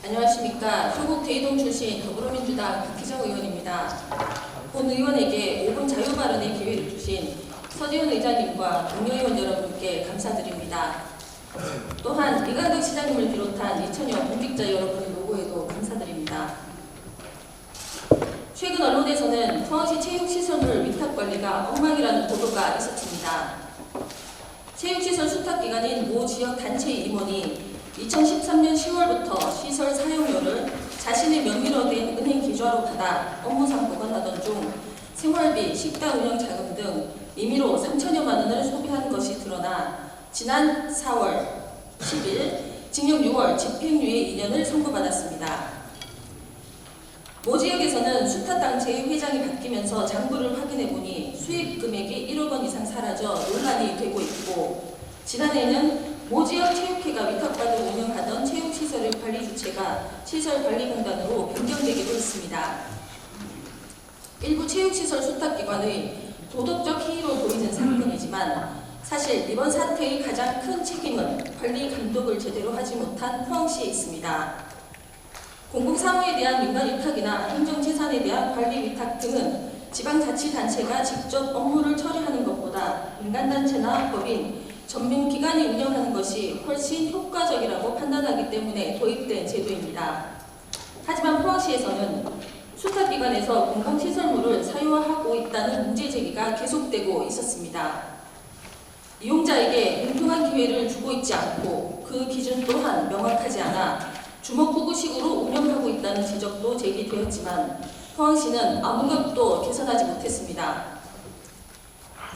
안녕하십니까. 효곡 대이동 출신 더불어민주당 박희정 의원입니다. 본 의원에게 5분 자유 발언의 기회를 주신 서지훈 의장님과 동료 의원 여러분께 감사드립니다. 또한 이강덕 시장님을 비롯한 2천여 공직자 여러분의 노고에도 감사드립니다. 최근 언론에서는 포항시 체육시설물 위탁관리가 엉망이라는 보도가 있었습니다. 체육시설 수탁기관인 모 지역 단체의 임원이 2013년 10월부터 시설 사용료를 자신의 명의로 된 은행 계좌로 받아 업무상 보관하던 중 생활비, 식당 운영 자금 등 임의로 3천여만 원을 소비한 것이 드러나 지난 4월 10일 징역 6월 집행유예 2년을 선고받았습니다. 모 지역에서는 수탁단체의 회장이 바뀌면서 장부를 확인해보니 수익 금액이 1억 원 이상 사라져 논란이 되고 있고, 지난해에는 모 지역 체육회가 위탁받아 운영하던 체육시설의 관리 주체가 시설관리공단으로 변경되기도 했습니다. 일부 체육시설 수탁기관의 도덕적 해이로 보이는 사건이지만 사실 이번 사태의 가장 큰 책임은 관리 감독을 제대로 하지 못한 포항시에 있습니다. 공공사무에 대한 민간위탁이나 행정재산에 대한 관리위탁 등은 지방자치단체가 직접 업무를 처리하는 것보다 민간단체나 법인, 전문기관이 운영하는 것이 훨씬 효과적이라고 판단하기 때문에 도입된 제도입니다. 하지만 포항시에서는 수탁기관에서 공공시설물을 사유화하고 있다는 문제제기가 계속되고 있었습니다. 이용자에게 공평한 기회를 주고 있지 않고 그 기준 또한 명확하지 않아 주먹구구식으로 운영하고 있다는 지적도 제기되었지만 포항시는 아무것도 개선하지 못했습니다.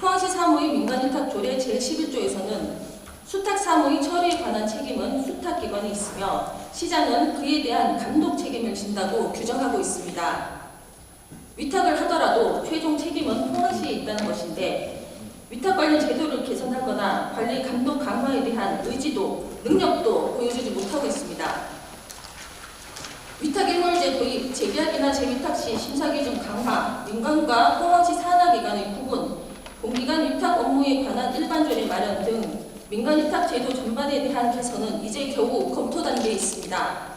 포항시 사무의 민간위탁조례 제11조에서는 수탁 사무의 처리에 관한 책임은 수탁기관에 있으며 시장은 그에 대한 감독 책임을 진다고 규정하고 있습니다. 위탁을 하더라도 최종 책임은 포항시에 있다는 것인데 위탁 관련 제도를 개선하거나 관리 감독 강화에 대한 의지도 능력도 보여주지 못하고 있습니다. 위탁일몰제 도입, 재계약이나 재위탁 시 심사기준 강화, 민간과 포항시 산하기관의 구분, 공기관 위탁 업무에 관한 일반조례 마련 등 민간위탁 제도 전반에 대한 개선은 이제 겨우 검토 단계에 있습니다.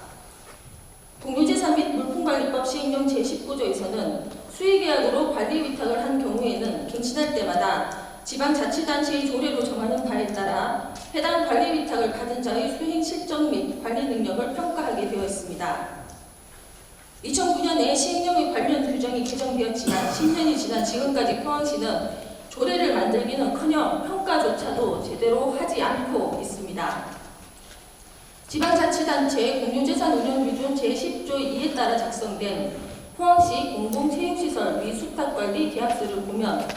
공유재산 및 물품관리법 시행령 제19조에서는 수의계약으로 관리위탁을 한 경우에는 갱신할 때마다 지방자치단체의 조례로 정하는 바에 따라 해당 관리위탁을 받은 자의 수행 실적 및 관리 능력을 평가하게 되어 있습니다. 2009년에 시행령의 관련 규정이 개정되었지만 10년이 지난 지금까지 포항시는 조례를 만들기는커녕 평가조차도 제대로 하지 않고 있습니다. 지방자치단체 공유재산운영기준 제10조 2에 따라 작성된 포항시 공공체육시설 위수탁관리 계약서를 보면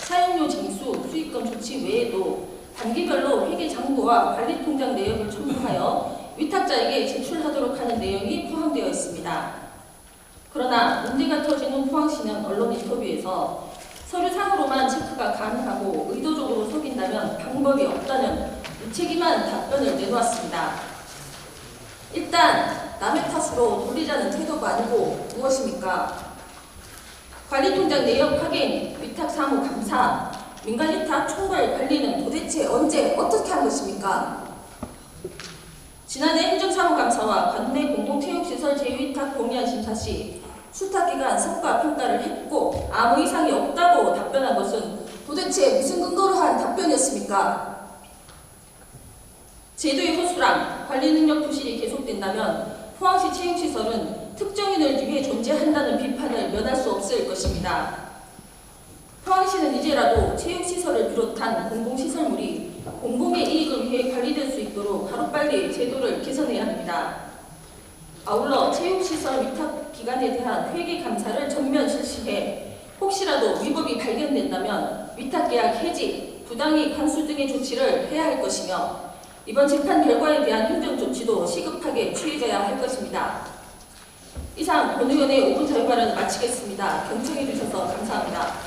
사용료 징수, 수익금 조치 외에도 단기별로 회계장부와 관리통장 내역을 첨부하여 위탁자에게 제출하도록 하는 내용이 포함되어 있습니다. 그러나 문제가 터지는 포항시는 언론 인터뷰에서 서류상으로만 체크가 가능하고 의도적으로 속인다면 방법이 없다는 무책임한 답변을 내놓았습니다. 일단 남의 탓으로 돌리자는 태도가 아니고 무엇입니까? 관리통장 내역 확인, 위탁사무 감사, 민간위탁 총괄 관리는 도대체 언제 어떻게 한 것입니까? 지난해 행정사무감사와 관내 공공체육시설 재위탁 공의안 심사 시 수탁기관 성과 평가를 했고 아무 이상이 없다고 답변한 것은 도대체 무슨 근거로 한 답변이었습니까? 제도의 허술함, 관리 능력 부실이 계속된다면 포항시 체육시설은 특정인을 위해 존재한다는 비판을 면할 수 없을 것입니다. 포항시는 이제라도 체육시설을 비롯한 공공시설물이 공공의 이익을 위해 관리될 수 있도록 하루빨리 제도를 개선해야 합니다. 아울러 체육시설 위탁기관에 대한 회계감사를 전면 실시해 혹시라도 위법이 발견된다면 위탁계약 해지, 부당이익 환수 등의 조치를 해야 할 것이며 이번 재판 결과에 대한 행정조치도 시급하게 취해져야 할 것입니다. 이상 본 의원의 5분 자유 발언을 마치겠습니다. 경청해 주셔서 감사합니다.